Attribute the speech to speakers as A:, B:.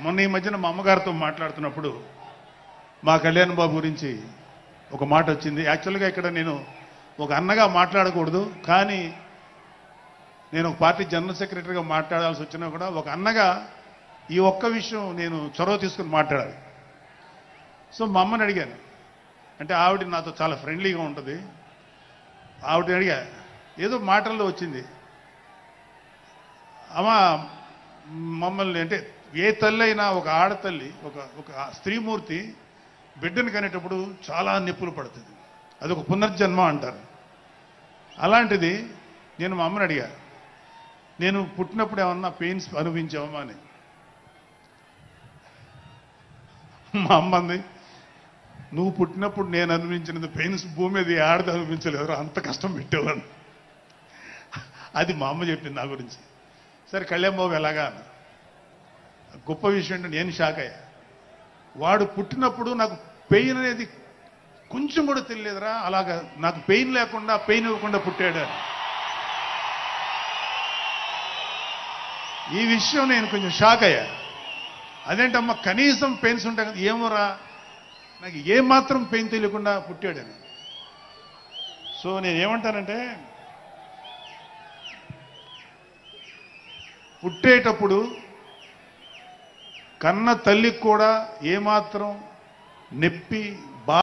A: మొన్న ఈ మధ్యన మా అమ్మగారితో మాట్లాడుతున్నప్పుడు మా కళ్యాణ్ బాబు గురించి ఒక మాట వచ్చింది. యాక్చువల్గా ఇక్కడ నేను ఒక అన్నగా మాట్లాడకూడదు, కానీ నేను ఒక పార్టీ జనరల్ సెక్రటరీగా మాట్లాడాల్సి వచ్చినా కూడా ఒక అన్నగా ఈ ఒక్క విషయం నేను చొరవ తీసుకుని మాట్లాడాలి. సో మా అమ్మని అడిగాను, అంటే ఆవిడ నాతో చాలా ఫ్రెండ్లీగా ఉంటుంది. ఆవిడని అడిగా, ఏదో మాటల్లో వచ్చింది, అమ్మ మమ్మల్ని అంటే ఏ తల్లి అయినా ఒక ఆడతల్లి ఒక స్త్రీమూర్తి బిడ్డను కనేటప్పుడు చాలా నొప్పులు పడుతుంది, అదొక పునర్జన్మ అంటారు. అలాంటిది నేను మా అమ్మని అడిగా, నేను పుట్టినప్పుడు ఏమన్నా పెయిన్స్ అనుభవించావమ్మా అని. మా అమ్మ అంది, నువ్వు పుట్టినప్పుడు నేను అనుభవించినది పెయిన్స్ భూమి మీద ఆడది అనుభవించలేదు, అంత కష్టం పెట్టేవాడు. అది మా అమ్మ చెప్పింది నా గురించి. సరే కళ్యాణ్ బాబు ఎలాగా అన్న. గొప్ప విషయం అంటే నేను షాక్ అయ్యా. వాడు పుట్టినప్పుడు నాకు పెయిన్ అనేది కొంచెం కూడా తెలియలేదురా, అలాగా నాకు పెయిన్ లేకుండా పెయిన్ ఇవ్వకుండా పుట్టాడు. ఈ విషయం నేను కొంచెం షాక్ అయ్యా. అదేంటమ్మా కనీసం పెయిన్స్ ఉంటాయి కదా, ఏమోరా నాకు ఏమాత్రం పెయిన్ తెలియకుండా పుట్టాడని. సో నేనేమంటానంటే, పుట్టేటప్పుడు కన్న తల్లికి కూడా ఏమాత్రం నొప్పి